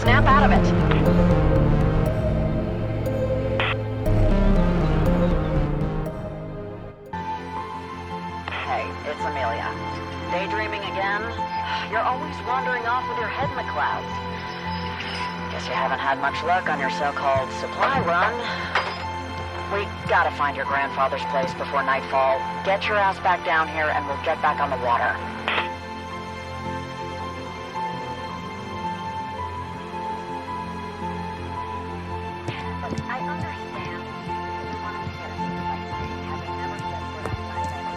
Snap out of it. Hey, it's Amelia. Daydreaming again? You're always wandering off with your head in the clouds. Guess you haven't had much luck on your so-called supply run. We gotta find your grandfather's place before nightfall. Get your ass back down here and we'll get back on the water. I understand. You wanted to get us to place, having never set foot outside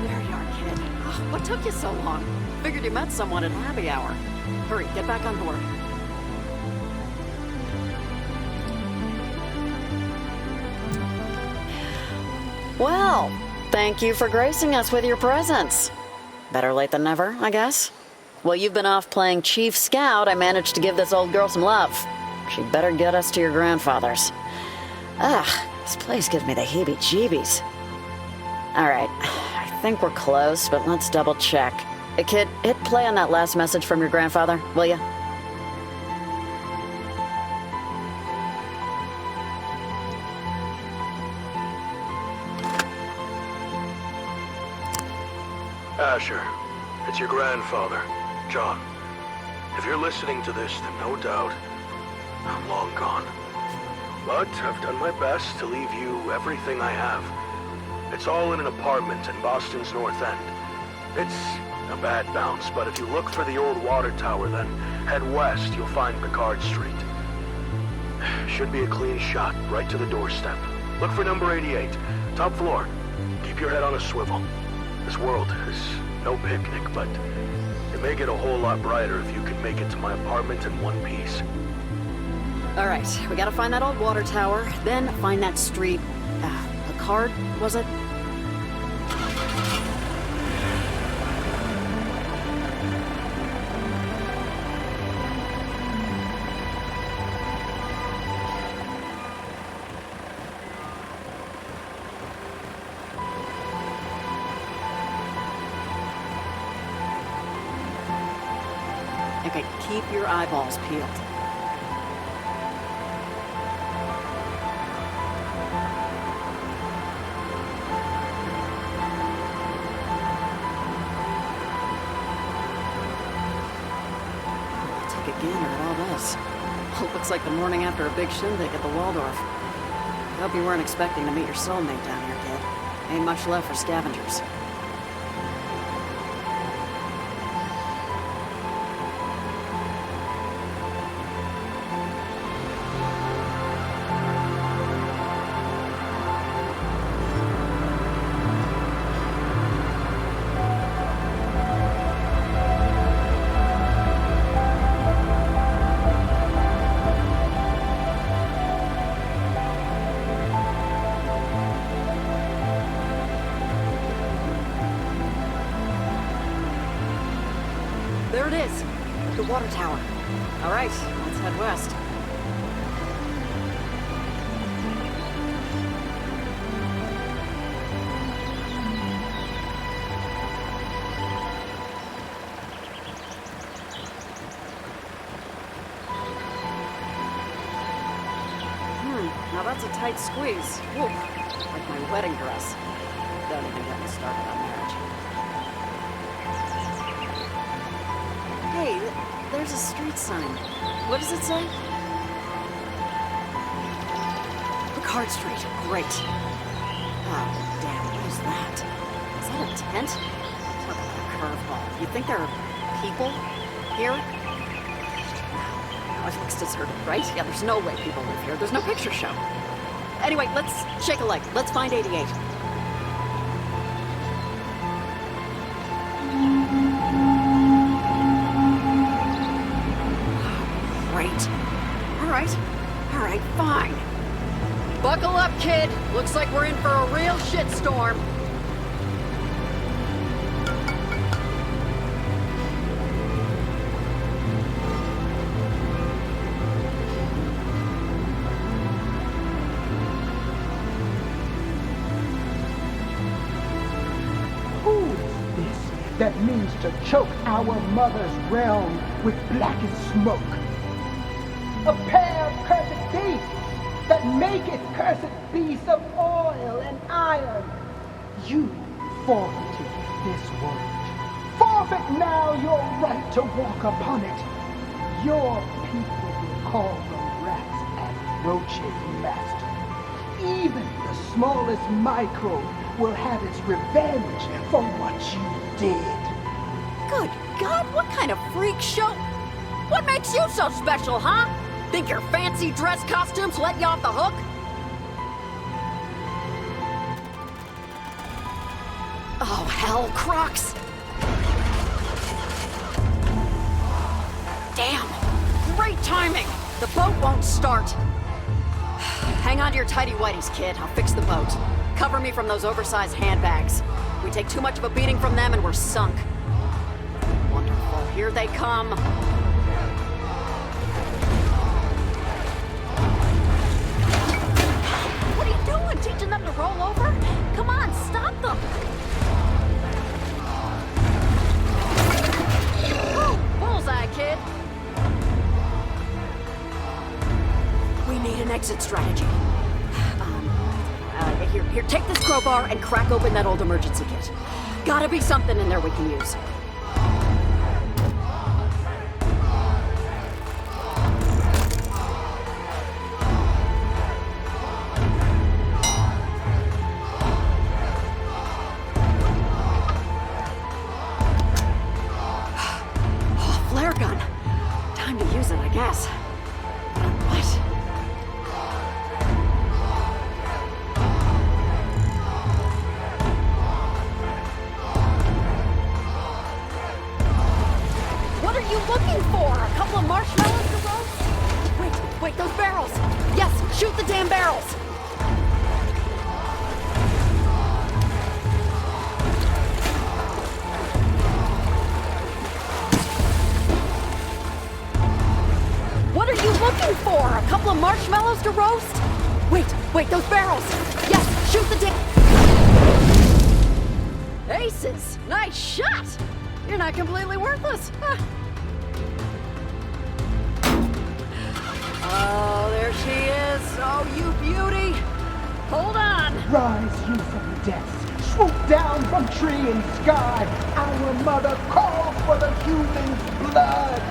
There you are, kid. Oh, what took you so long? Figured you met someone at happy hour. Hurry, get back on board. Well, thank you for gracing us with your presence. Better late than never, I guess. While you've been off playing Chief Scout, I managed to give this old girl some love. She'd better get us to your grandfather's. This place gives me the heebie-jeebies. All right, I think we're close, but let's double check. Hey, kid, hit play on that last message from your grandfather, will ya? Asher, it's your grandfather, John. If you're listening to this, then no doubt, I'm long gone. But I've done my best to leave you everything I have. It's all in an apartment in Boston's North End. It's a bad bounce, but if you look for the old water tower, then head west, you'll find Picard Street. Should be a clean shot, right to the doorstep. Look for number 88, top floor. Keep your head on a swivel. This world is no picnic, but it may get a whole lot brighter if you can make it to my apartment in one piece. All right, we gotta find that old water tower, then find that street. Picard, was it? Okay, keep your eyeballs peeled. Take a gander at all this. Looks like the morning after a big shindig at the Waldorf. I hope you weren't expecting to meet your soulmate down here, kid. Ain't much left for scavengers. There it is, the water tower. All right, let's head west. Now that's a tight squeeze. Whoa, like my wedding dress. Don't even get me started on marriage. Hey, there's a street sign. What does it say? Picard Street. Great. Oh, damn, what is that? Is that a tent? Talk about a curveball. You think there are people here? Wow, it looks deserted, right? Yeah, there's no way people live here. There's no picture show. Anyway, let's shake a leg. Let's find 88. All right, fine. Buckle up, kid. Looks like we're in for a real shitstorm. Who is this that means to choke our mother's realm with blackest smoke? A pair of cursed beasts that maketh cursed beasts of oil and iron. You forfeited this world. Forfeit now your right to walk upon it. Your people will call the rats and roaches master. Even the smallest microbe will have its revenge for what you did. Good God, what kind of freak show? What makes you so special, huh? Think your fancy dress costumes let you off the hook? Oh, hell, Crocs! Damn! Great timing! The boat won't start. Hang on to your tighty-whities, kid. I'll fix the boat. Cover me from those oversized handbags. We take too much of a beating from them and we're sunk. Wonderful. careful. Here they come. What are you doing? Teaching them to roll over? Come on, stop them! Woo! Bullseye, kid! We need an exit strategy. Here, take this crowbar and crack open that old emergency kit. Gotta be something in there we can use. Oh, flare gun. Time to use it, I guess. What? What are you looking for? A couple of marshmallows to roast? Wait, those barrels! Yes, shoot the damn barrels! What are you looking for? A couple of marshmallows to roast? Wait, those barrels! Yes, shoot the damn... Aces! Nice shot! You're not completely worthless. Huh. Oh, there she is. Oh, you beauty. Hold on. Rise, you from the depths. Swoop down from tree and sky. Our mother calls for the human blood.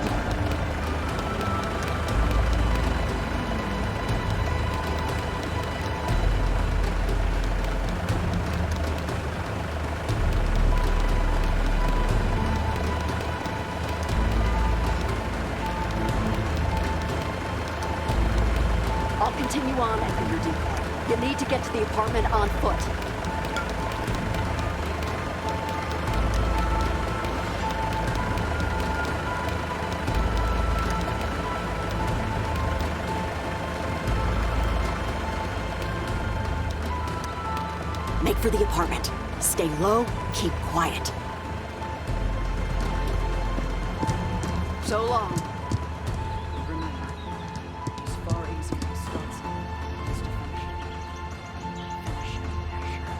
I'll continue on after your decoy. You need to get to the apartment on foot. Make for the apartment. Stay low, keep quiet. So long. Remember, as far easier to start something is to finish it. Finish it, Asher.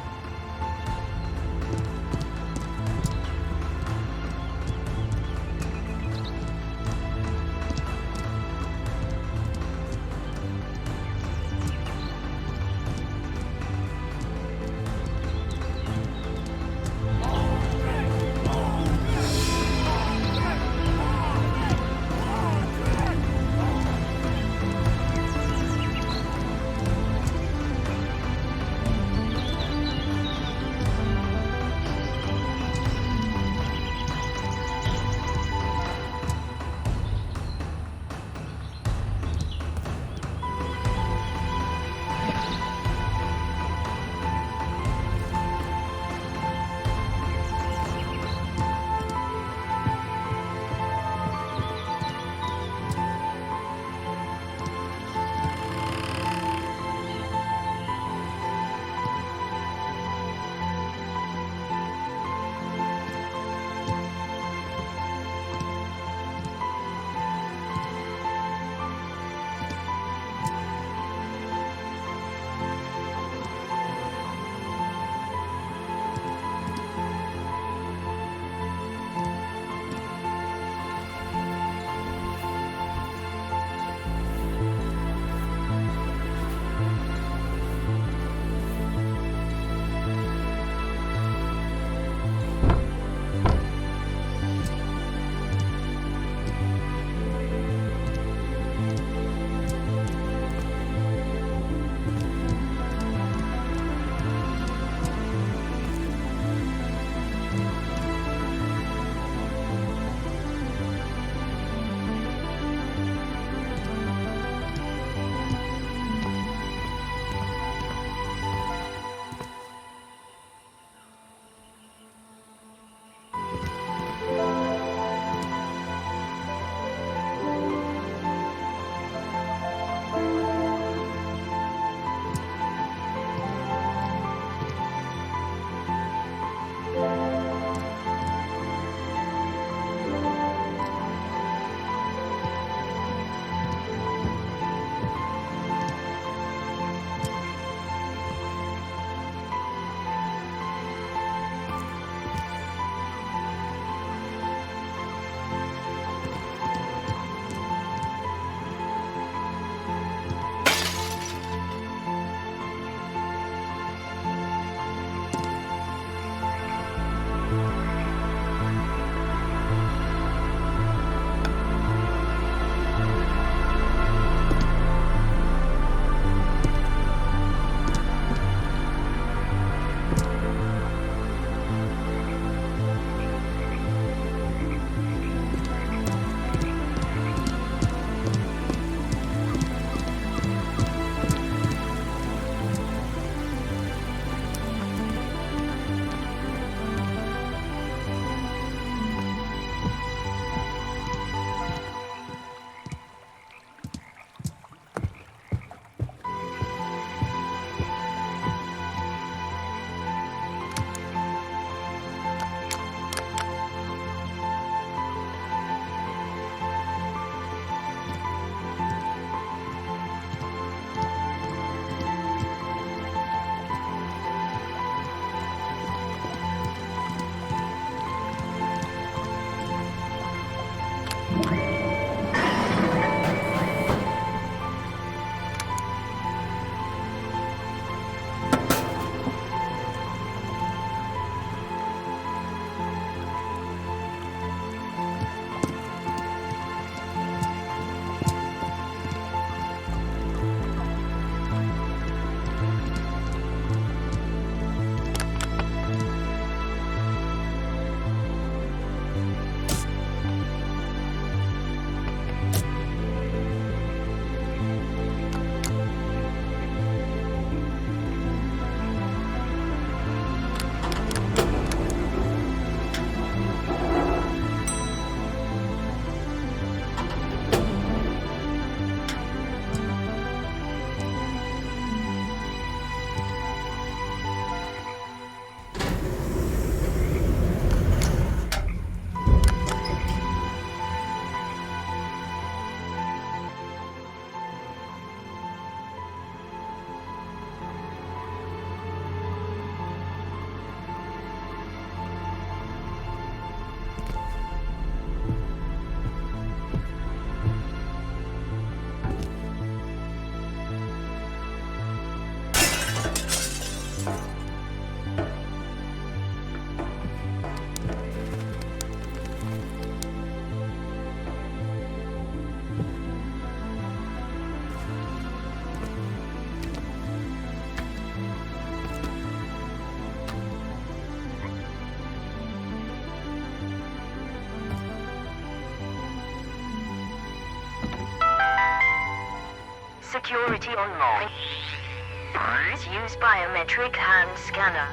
security on more. Use biometric hand scanner.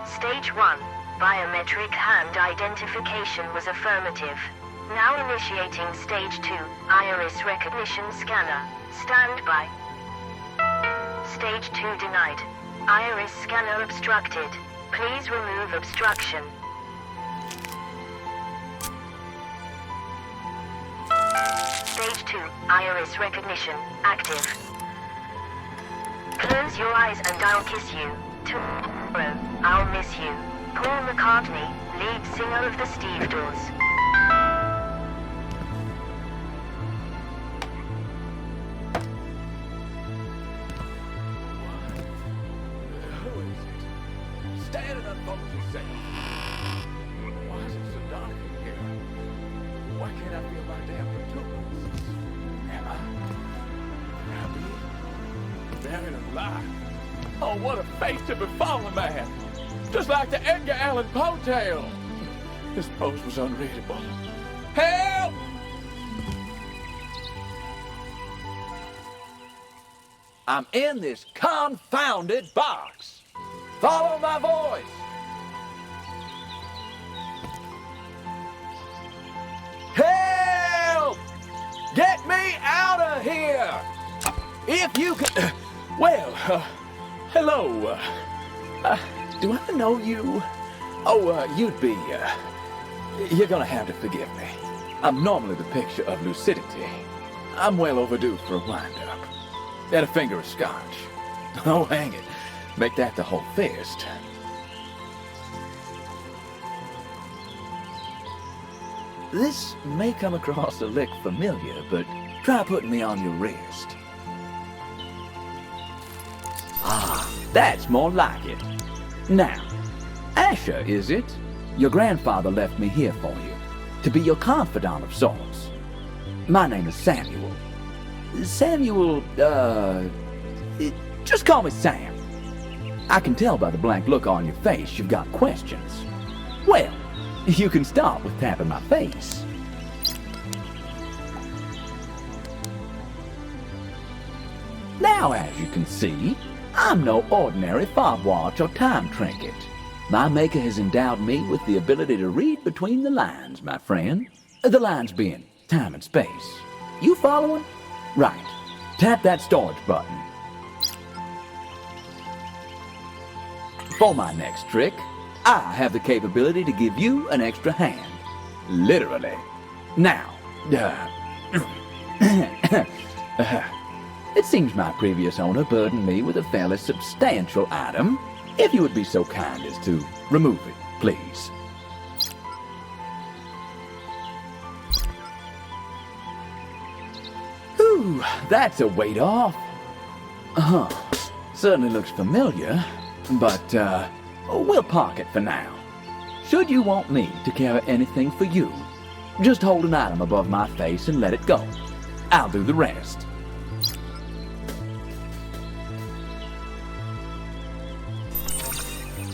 Stage 1. Biometric hand identification was affirmative. Now initiating Stage 2. Iris recognition scanner. Stand by. Stage 2 denied. Iris scanner obstructed. Please remove obstruction. Stage 2. Iris recognition active. Close your eyes and I'll kiss you. Tomorrow, I'll miss you. Paul McCartney, lead singer of the Stevedores. Who is it? Stand up for yourself. Why is it so dark in here? Why can't I feel my damn protuberance? Am I buried alive? Oh, what a fate to befall a man! Just like the Edgar Allan Poe tale. This prose was unreadable. Help! I'm in this confounded box. Follow my voice. Help! Get me out of here! If you could... well, hello. Do I know you? Oh, you'd be... you're gonna have to forgive me. I'm normally the picture of lucidity. I'm well overdue for a wind-up. And a finger of scotch. Oh, hang it. Make that the whole fist. This may come across a lick familiar, but try putting me on your wrist. Ah, that's more like it. Now, Asher, is it? Your grandfather left me here for you, to be your confidant of sorts. My name is Samuel. Samuel, just call me Sam. I can tell by the blank look on your face you've got questions. Well, you can start with tapping my face. Now, as you can see, I'm no ordinary fob watch or time trinket. My maker has endowed me with the ability to read between the lines, my friend. The lines being time and space. You following? Right. Tap that storage button. For my next trick, I have the capability to give you an extra hand. Literally. Now, it seems my previous owner burdened me with a fairly substantial item. If you would be so kind as to remove it, please. Whew, that's a weight off. Certainly looks familiar, but we'll park it for now. Should you want me to carry anything for you, just hold an item above my face and let it go. I'll do the rest.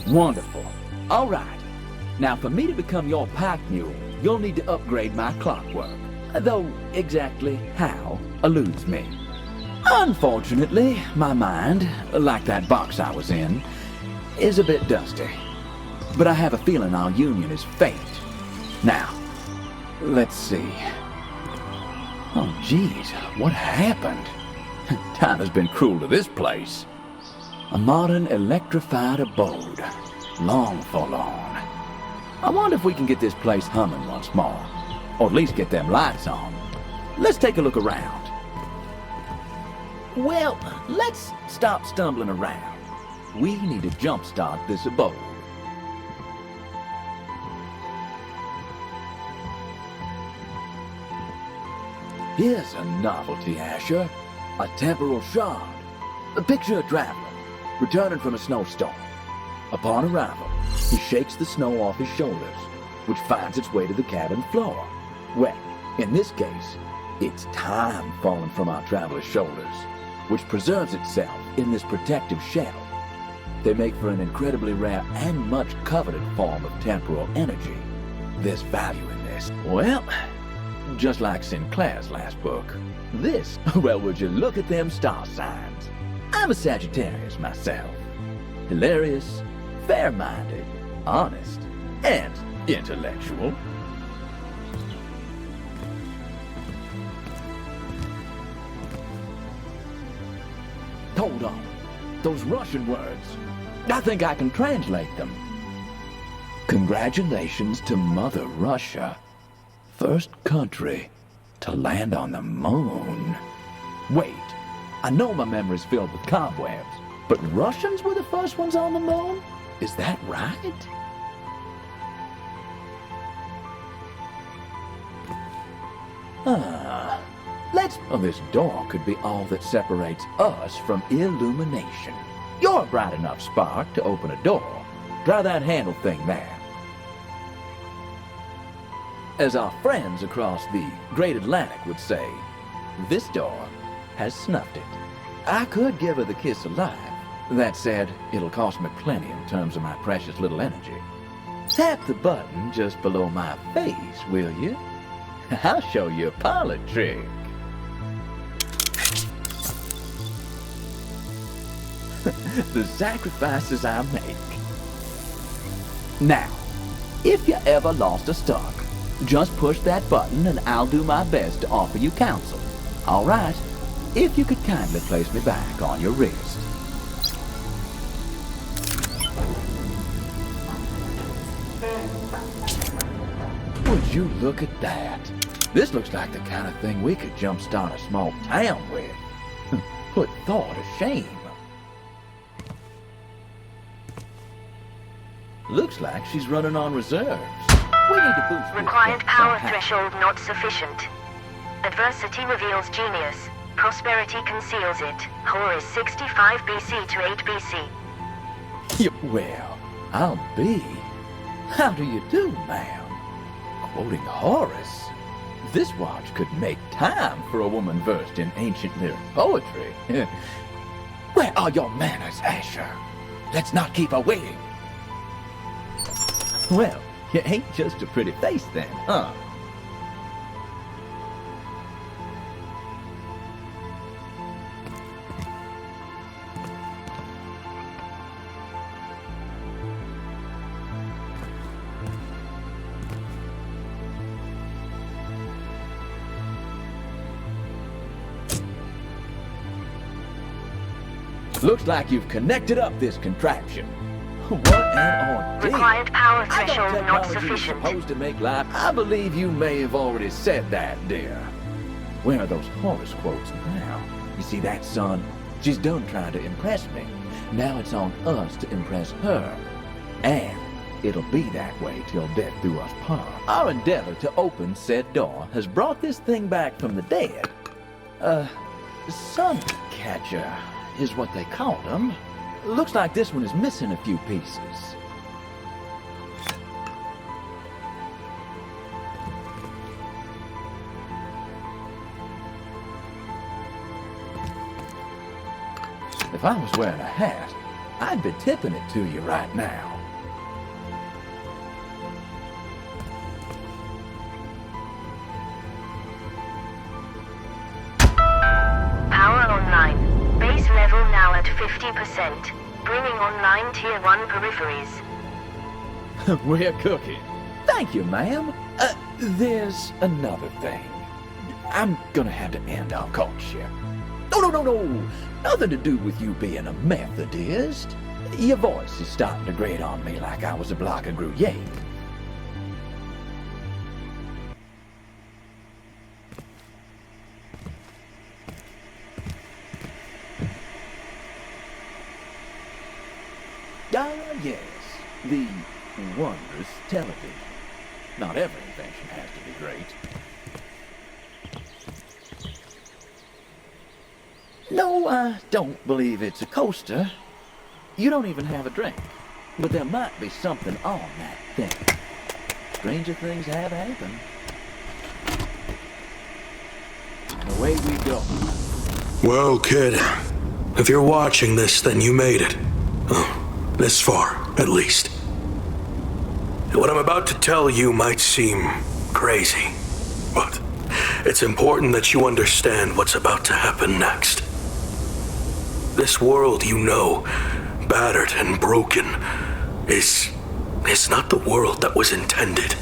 Wonderful. All right. Now, for me to become your pack mule, you'll need to upgrade my clockwork. Though exactly how eludes me. Unfortunately, my mind, like that box I was in, is a bit dusty. But I have a feeling our union is fate. Now, let's see. Oh, geez, what happened? Time has been cruel to this place. A modern electrified abode. Long forlorn. I wonder if we can get this place humming once more. Or at least get them lights on. Let's take a look around. Well, let's stop stumbling around. We need to jumpstart this abode. Here's a novelty, Asher. A temporal shard. Picture a traveler returning from a snowstorm. Upon arrival, he shakes the snow off his shoulders, which finds its way to the cabin floor. Well, in this case, it's time falling from our traveler's shoulders, which preserves itself in this protective shell. They make for an incredibly rare and much coveted form of temporal energy. There's value in this. Well, just like Sinclair's last book. This, well, would you look at them star signs? I'm a Sagittarius myself. Hilarious, fair-minded, honest, and intellectual. Hold on. Those Russian words. I think I can translate them. Congratulations to Mother Russia. First country to land on the moon. Wait, I know my memory's filled with cobwebs, but Russians were the first ones on the moon? Is that right? Well, this door could be all that separates us from illumination. You're a bright enough spark to open a door. Try that handle thing there. As our friends across the Great Atlantic would say, this door has snuffed it. I could give her the kiss alive. That said, it'll cost me plenty in terms of my precious little energy. Tap the button just below my face, will you? I'll show you a parlor trick. The sacrifices I make. Now, if you ever lost a stock, just push that button and I'll do my best to offer you counsel. All right, if you could kindly place me back on your wrist. Would you look at that? This looks like the kind of thing we could jumpstart a small town with. Put thought to shame. Looks like she's running on reserves. We need to boost this Required thing power somehow. threshold not sufficient. Adversity reveals genius. Prosperity conceals it. Horus 65 BC to 8 BC. Well, I'll be. How do you do, ma'am? Quoting Horace. This watch could make time for a woman versed in ancient lyric poetry. Where are your manners, Asher? Let's not keep her waiting. Well, you ain't just a pretty face then, huh? Looks like you've connected up this contraption. What an ordeal. Required power I thought threshold not technology was sufficient. supposed to make life. I believe you may have already said that, dear. Where are those Horace quotes now? You see that, son? She's done trying to impress me. Now it's on us to impress her. And it'll be that way till death do us part. Our endeavor to open said door has brought this thing back from the dead. Sun catcher is what they called them. Looks like this one is missing a few pieces. If I was wearing a hat, I'd be tipping it to you right now. Power online. Base level now at 50%. Bringing online Tier 1 peripheries. We're cooking. Thank you, ma'am. There's another thing. I'm gonna have to end our courtship. No. Nothing to do with you being a Methodist. Your voice is starting to grate on me like I was a block of Gruyere. Ah, yes. The wondrous television. Not every invention has to be great. No, I don't believe it's a coaster. You don't even have a drink. But there might be something on that thing. Stranger things have happened. And away we go. Well, kid, if you're watching this, then you made it. Oh, This far, at least. What I'm about to tell you might seem crazy, but it's important that you understand what's about to happen next. This world you know, battered and broken, is not the world that was intended.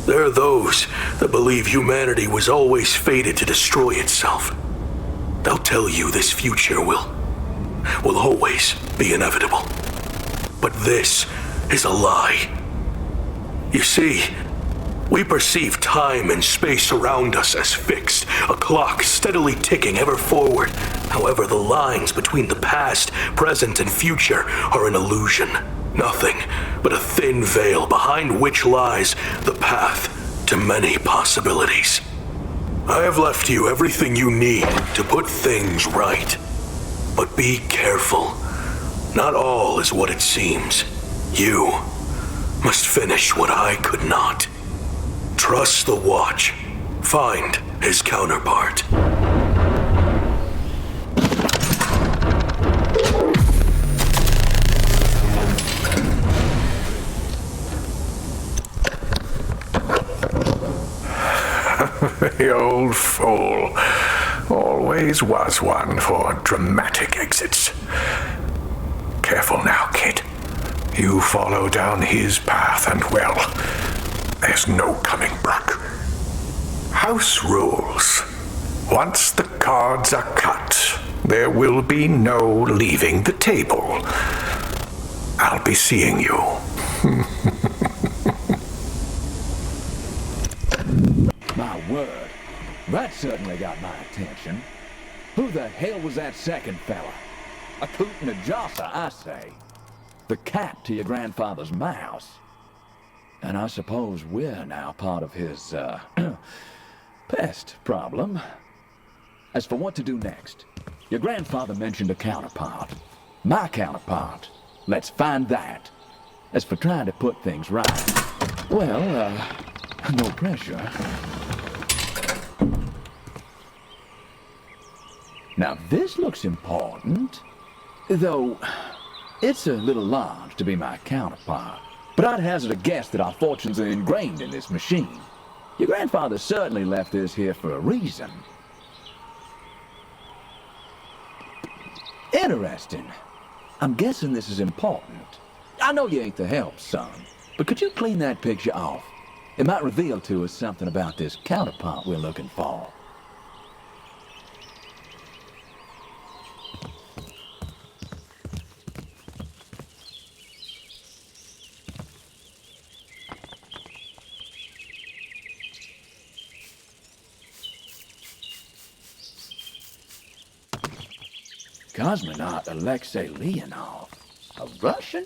There are those that believe humanity was always fated to destroy itself. They'll tell you this future will always be inevitable. But this is a lie. You see, we perceive time and space around us as fixed, a clock steadily ticking ever forward. However, the lines between the past, present, and future are an illusion. Nothing but a thin veil behind which lies the path to many possibilities. I have left you everything you need to put things right. But be careful. Not all is what it seems. You must finish what I could not. Trust the Watch. Find his counterpart. The old fool. Always was one for dramatic exits. Careful now, kid. You follow down his path and, well, there's no coming back. House rules. Once the cards are cut, there will be no leaving the table. I'll be seeing you. My word, that certainly got my attention. Who the hell was that second fella? A coot and a josser, I say. The cat to your grandfather's mouse. And I suppose we're now part of his, pest problem. As for what to do next, your grandfather mentioned a counterpart. My counterpart. Let's find that. As for trying to put things right, well, no pressure. Now this looks important, though it's a little large to be my counterpart. But I'd hazard a guess that our fortunes are ingrained in this machine. Your grandfather certainly left this here for a reason. Interesting. I'm guessing this is important. I know you ain't the help, son, but could you clean that picture off? It might reveal to us something about this counterpart we're looking for. Cosmonaut Alexei Leonov. A Russian?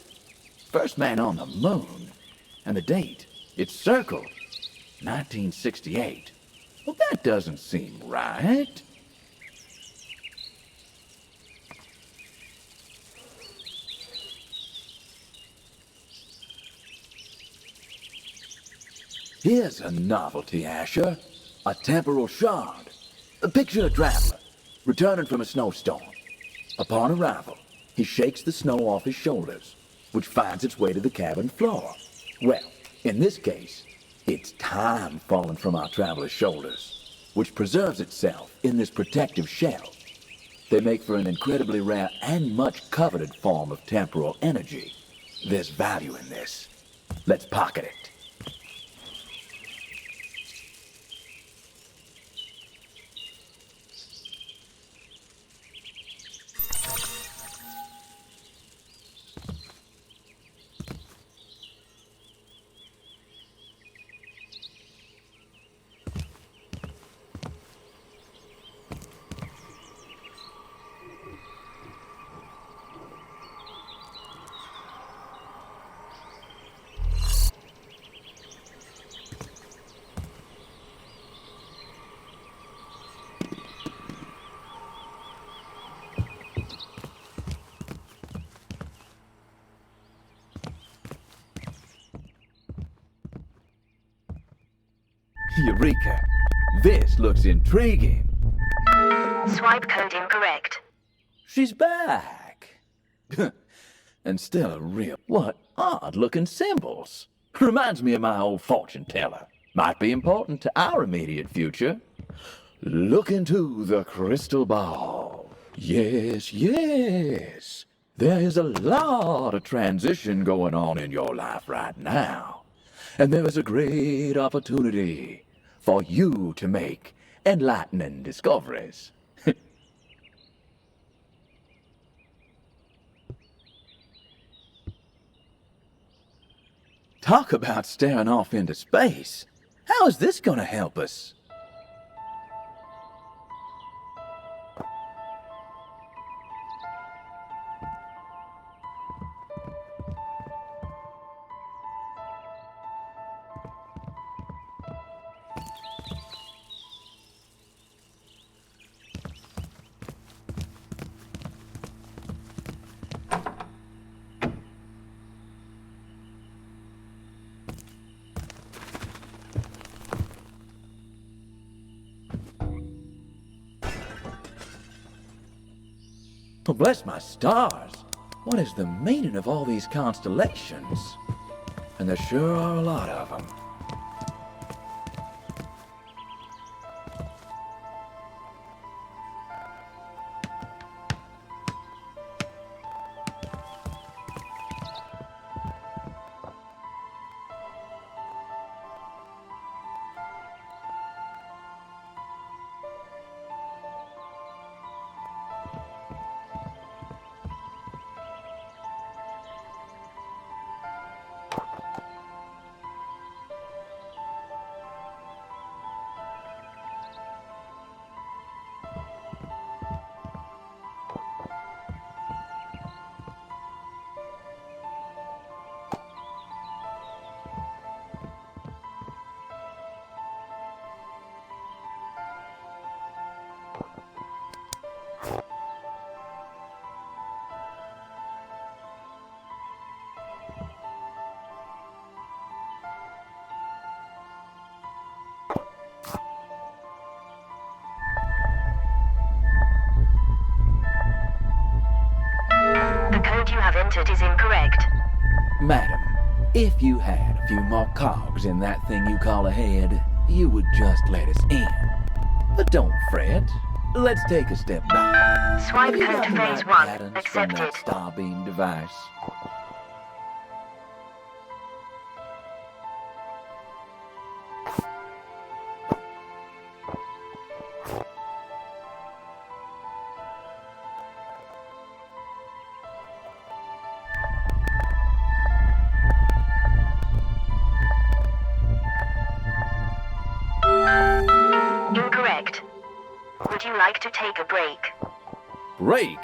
First man on the moon. And the date, it's circled. 1968. Well, that doesn't seem right. Here's a novelty, Asher. A temporal shard. Picture a traveler, returning from a snowstorm. Upon arrival, he shakes the snow off his shoulders, which finds its way to the cabin floor. Well, in this case, it's time falling from our traveler's shoulders, which preserves itself in this protective shell. They make for an incredibly rare and much coveted form of temporal energy. There's value in this. Let's pocket it. Eureka! This looks intriguing. Swipe code incorrect. She's back! and still a real... What odd-looking symbols. Reminds me of my old fortune teller. Might be important to our immediate future. Look into the crystal ball. Yes, yes. There is a lot of transition going on in your life right now. And there is a great opportunity for you to make enlightening discoveries. Talk about staring off into space. How is this gonna help us? Well, bless my stars. What is the meaning of all these constellations? And there sure are a lot of them. The code you have entered is incorrect. Madam, if you had a few more cogs in that thing you call a head, you would just let us in. But don't fret. Let's take a step back. Swipe Have you code got to the phase right 1. patterns from Accepted. that starbeam device? Incorrect. Would you like to take a break? Break?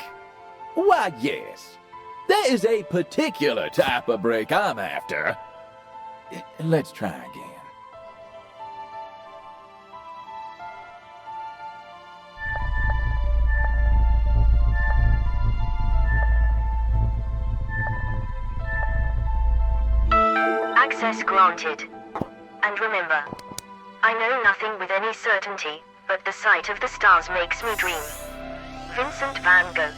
Why, yes. There is a particular type of break I'm after. Let's try again. Access granted. And remember, I know nothing with any certainty, but the sight of the stars makes me dream. Vincent van Gogh.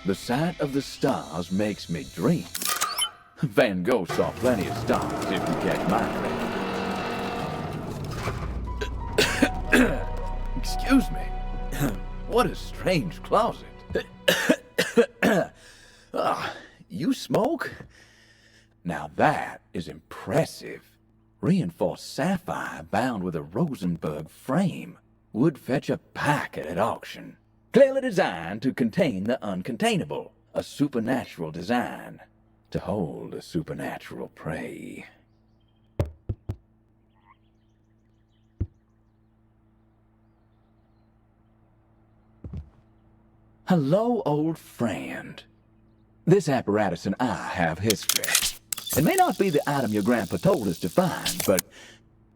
The sight of the stars makes me dream. Van Gogh saw plenty of stars, if you catch my drift. Excuse me. What a strange closet. You smoke? Now that is impressive. Reinforced sapphire bound with a Rosenberg frame would fetch a packet at auction. Clearly designed to contain the uncontainable. A supernatural design to hold a supernatural prey. Hello, old friend. This apparatus and I have history. It may not be the item your grandpa told us to find, but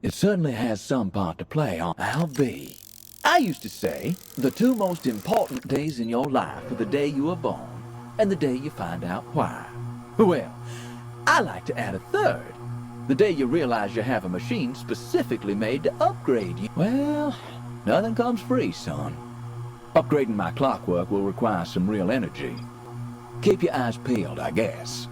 it certainly has some part to play on I'll be. I used to say the two most important days in your life are the day you were born and the day you find out why. Well, I like to add a third. The day you realize you have a machine specifically made to upgrade you. Well, nothing comes free, son. Upgrading my clockwork will require some real energy. Keep your eyes peeled, I guess.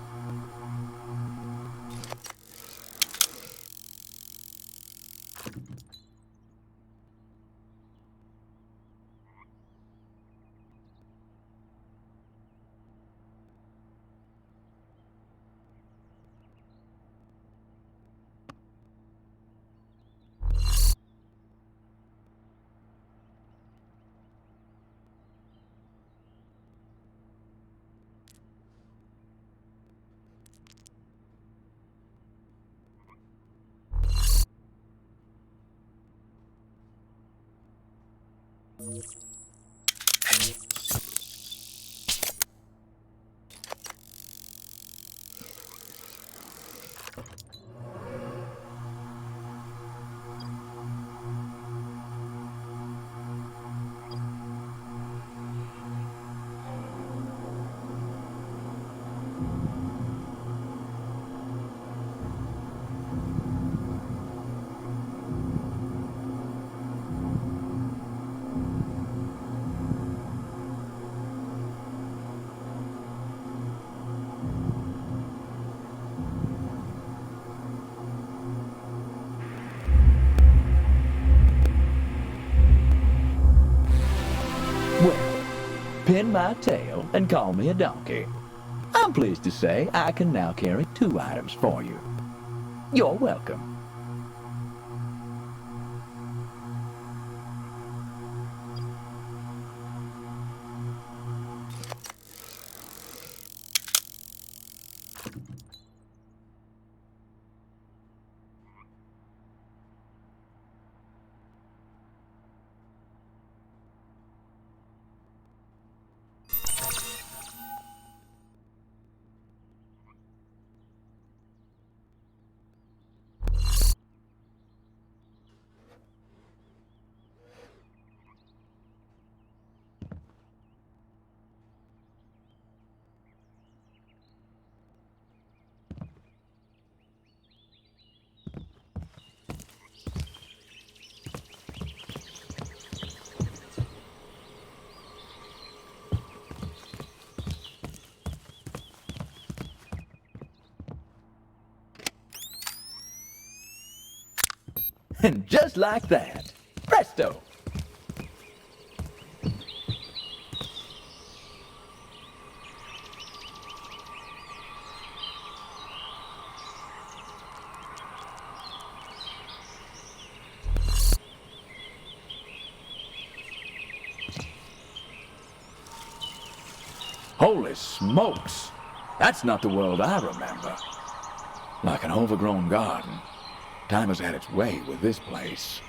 Well, pin my tail and call me a donkey. I'm pleased to say I can now carry 2 items for you. You're welcome. And just like that, presto! Holy smokes! That's not the world I remember. Like an overgrown garden. Time has had its way with this place.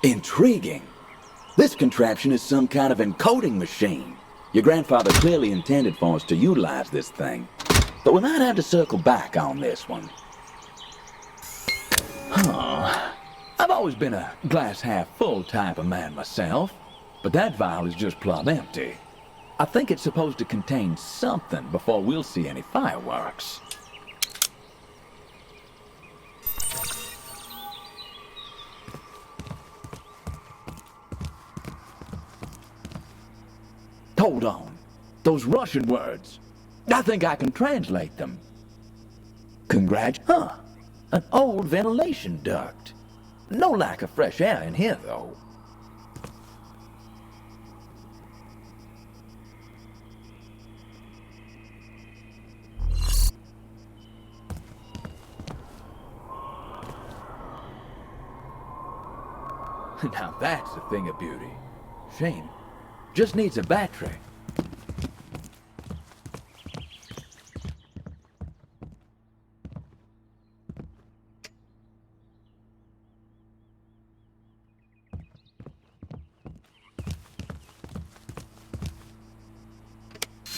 Intriguing. This contraption is some kind of encoding machine. Your grandfather clearly intended for us to utilize this thing. But we might have to circle back on this one. I've always been a glass half full type of man myself, but that vial is just plumb empty. I think it's supposed to contain something before we'll see any fireworks. Hold on. Those Russian words. I think I can translate them. An old ventilation duct. No lack of fresh air in here, though. Now that's a thing of beauty. Shame. Just needs a battery.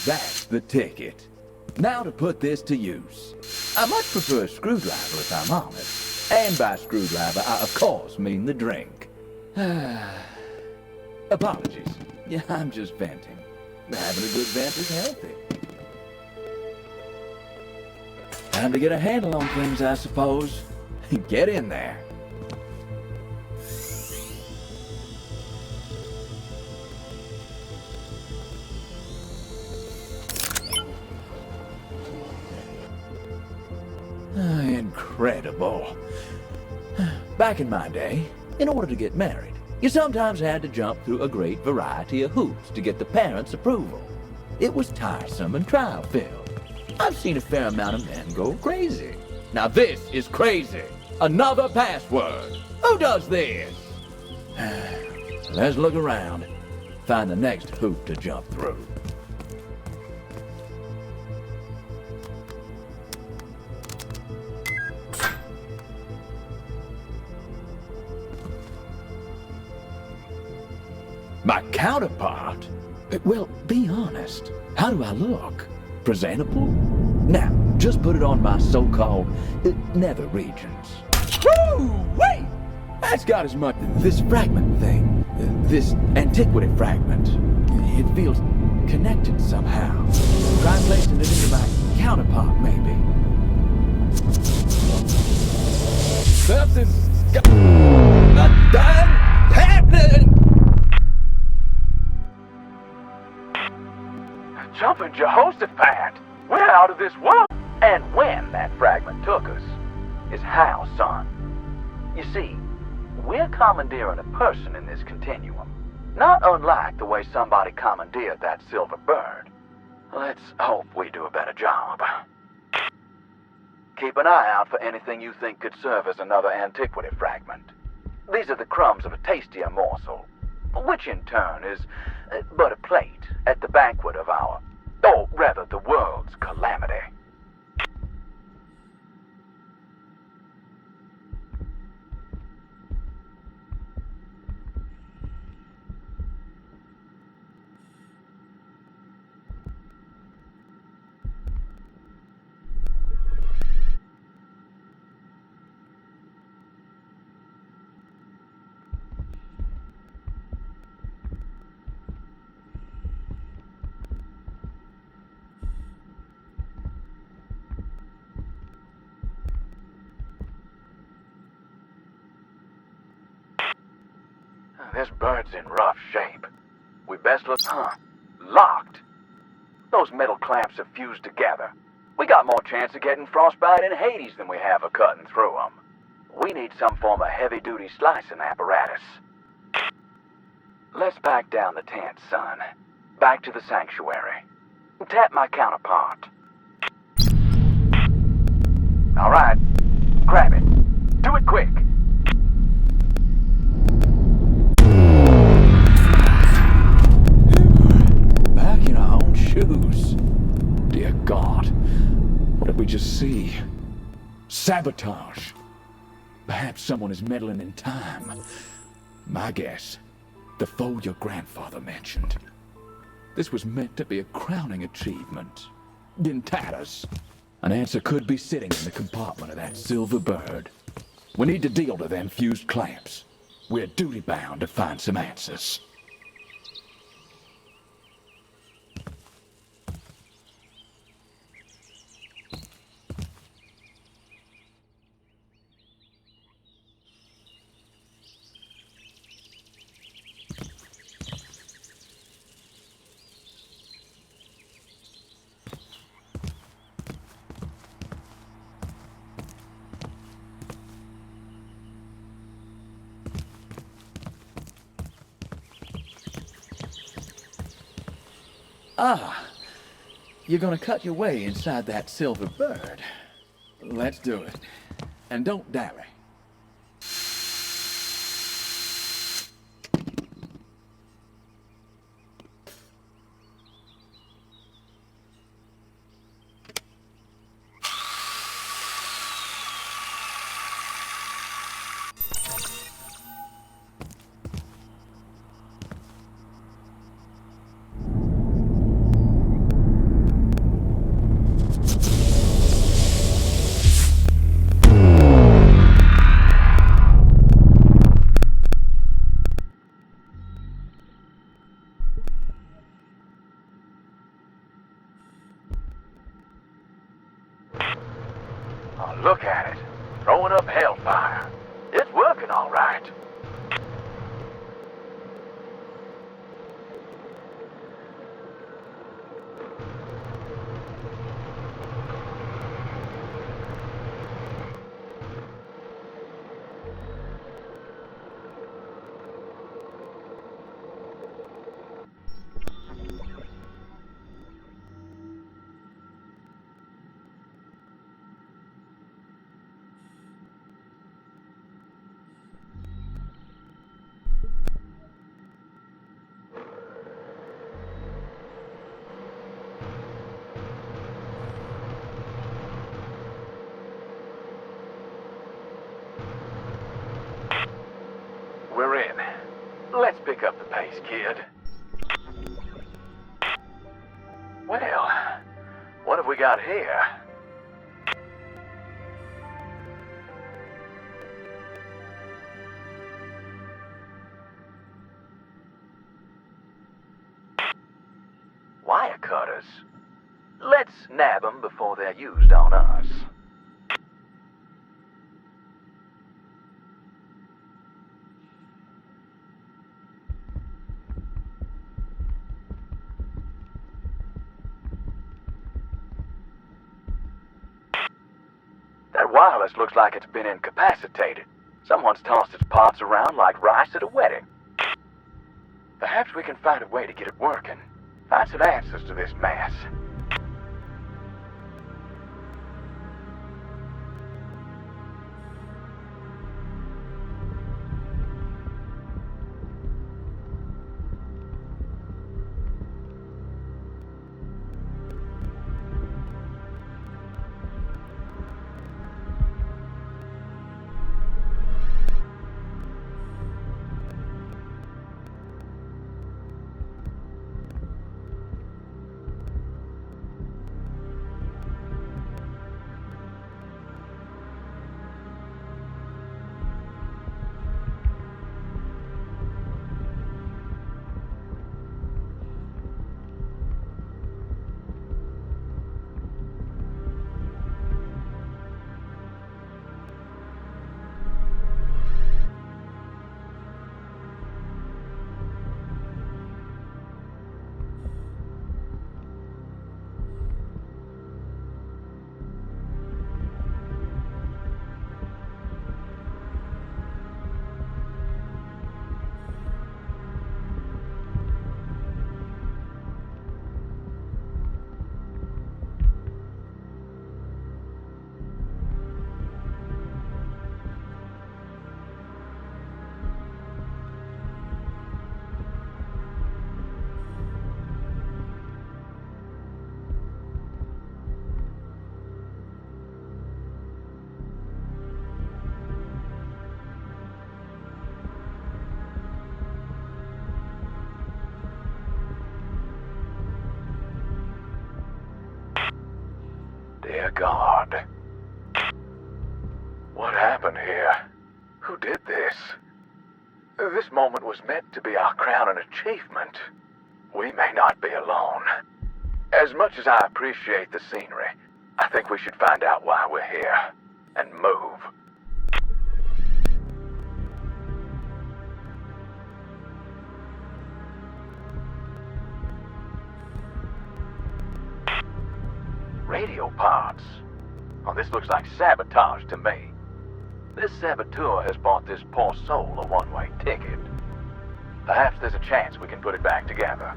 That's the ticket. Now to put this to use. I much prefer a screwdriver if I'm honest. And by screwdriver, I of course mean the drink. Apologies. Yeah, I'm just venting. Having a good vent is healthy. Time to get a handle on things, I suppose. Get in there. Incredible. Back in my day, in order to get married, you sometimes had to jump through a great variety of hoops to get the parents' approval. It was tiresome and trial-filled. I've seen a fair amount of men go crazy. Now this is crazy. Another password. Who does this? Let's look around. Find the next hoop to jump through. My counterpart? Well, be honest. How do I look? Presentable? Now, just put it on my so-called nether regions. Woo! Wait! That's got as much... This fragment thing. This antiquity fragment. It feels connected somehow. Try placing it into my counterpart, maybe. Something's got... done happening! Jumping Jehoshaphat! We're out of this world! And when that fragment took us is how, son. You see, we're commandeering a person in this continuum. Not unlike the way somebody commandeered that silver bird. Let's hope we do a better job. Keep an eye out for anything you think could serve as another antiquity fragment. These are the crumbs of a tastier morsel, which in turn is but a plate at the banquet of our, or rather the world's calamity. This bird's in rough shape. We best look... Locked. Those metal clamps have fused together. We got more chance of getting frostbite in Hades than we have of cutting through them. We need some form of heavy-duty slicing apparatus. Let's back down the tent, son. Back to the sanctuary. Tap my counterpart. All right. Grab it. Do it quick. Back in our own shoes. Dear God, what did we just see? Sabotage. Perhaps someone is meddling in time. My guess, the foe your grandfather mentioned. This was meant to be a crowning achievement. In tatters. An answer could be sitting in the compartment of that silver bird. We need to deal to them fused clamps. We're duty-bound to find some answers. Ah, you're gonna cut your way inside that silver bird. Let's do it. And don't dally. throwing up hellfire. It's working all right. We're in. Let's pick up the pace, kid. Well, what have we got here? Wire cutters. Let's nab them before they're used on us. That wireless looks like it's been incapacitated. Someone's tossed its parts around like rice at a wedding. Perhaps we can find a way to get it working. Find some answers to this mess. Dear God. What happened here? Who did this? This moment was meant to be our crowning achievement. We may not be alone. As much as I appreciate the scenery, I think we should find out why we're here and move. Radio parts. Oh, this looks like sabotage to me. This saboteur has bought this poor soul a one-way ticket. Perhaps there's a chance we can put it back together.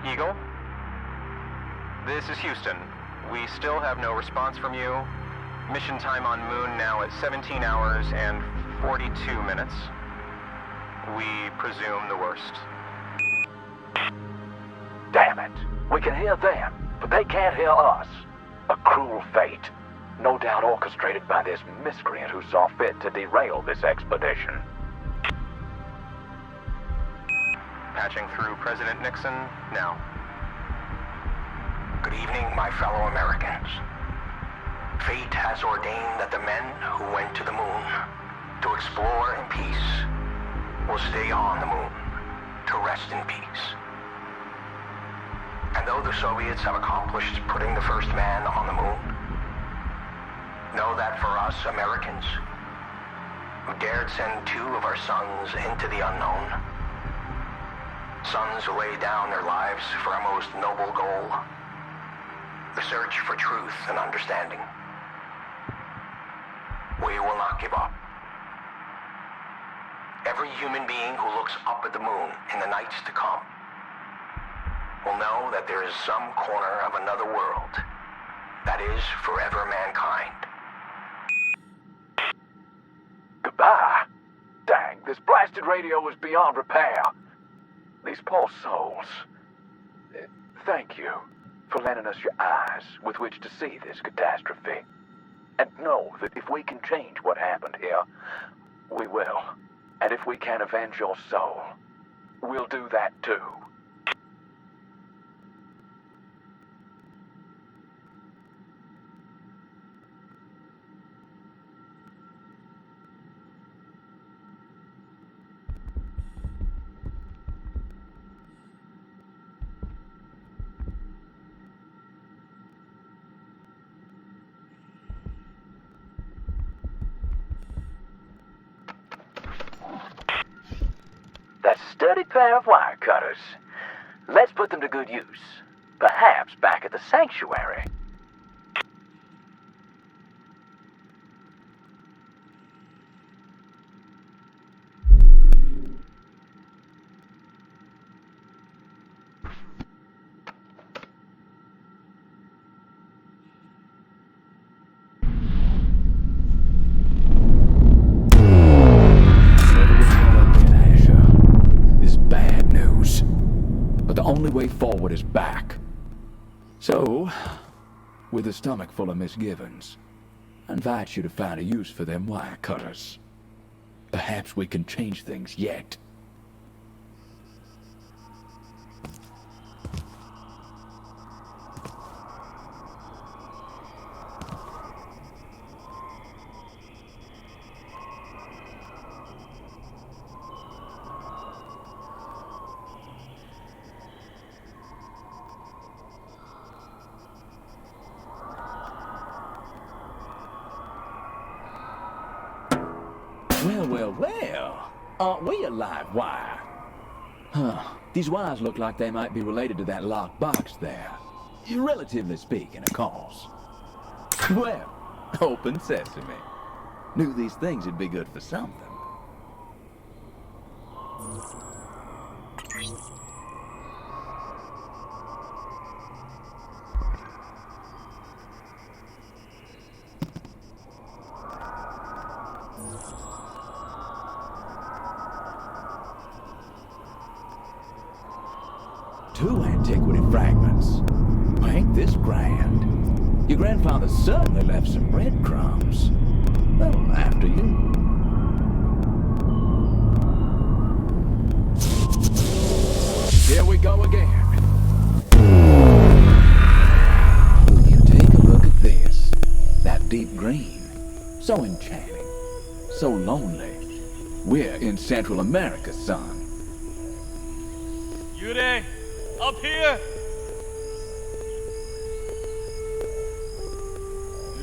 Eagle? This is Houston. We still have no response from you. Mission time on Moon now at 17 hours and 42 minutes. We presume the worst. Damn it! We can hear them, but they can't hear us. A cruel fate. No doubt orchestrated by this miscreant who saw fit to derail this expedition. Patching through President Nixon now. Good evening, my fellow Americans. Fate has ordained that the men who went to the moon to explore in peace will stay on the moon to rest in peace. And though the Soviets have accomplished putting the first man on the moon, know that for us Americans, who dared send 2 of our sons into the unknown, sons who laid down their lives for our most noble goal, the search for truth and understanding, we will not give up. Every human being who looks up at the moon in the nights to come will know that there is some corner of another world that is forever mankind. Goodbye. Dang, this blasted radio is beyond repair. These poor souls. Thank you for lending us your eyes with which to see this catastrophe. And know that if we can change what happened here, we will. And if we can avenge your soul, we'll do that too. That sturdy pair of wire cutters. Let's put them to good use. Perhaps back at the sanctuary. Only way forward is back. So, with a stomach full of misgivings, I invite you to find a use for them wire cutters. Perhaps we can change things yet. Well, aren't we a live wire? Huh, these wires look like they might be related to that locked box there. Relatively speaking, of course. Well, open sesame. Knew these things would be good for something. Two antiquity fragments. Ain't this grand? Your grandfather certainly left some breadcrumbs. Well, after you. Here we go again. You take a look at this. That deep green. So enchanting. So lonely. We're in Central America, son. Yure! Up here!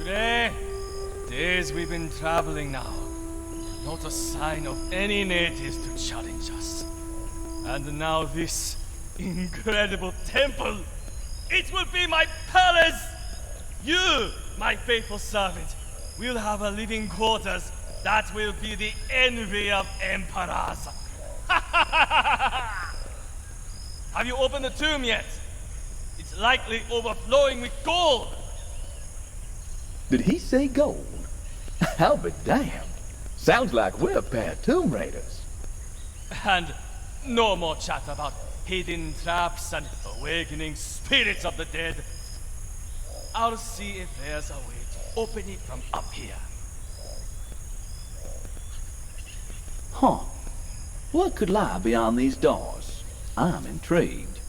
Yure! Days we've been traveling now. Not a sign of any natives to challenge us. And now this incredible temple! It will be my palace! You, my faithful servant, will have a living quarters that will be the envy of emperors. Have you opened the tomb yet? It's likely overflowing with gold. Did he say gold? I'll be damned. Sounds like we're a pair of tomb raiders. And no more chat about hidden traps and awakening spirits of the dead. I'll see if there's a way to open it from up here. Huh. What could lie beyond these doors? I'm intrigued.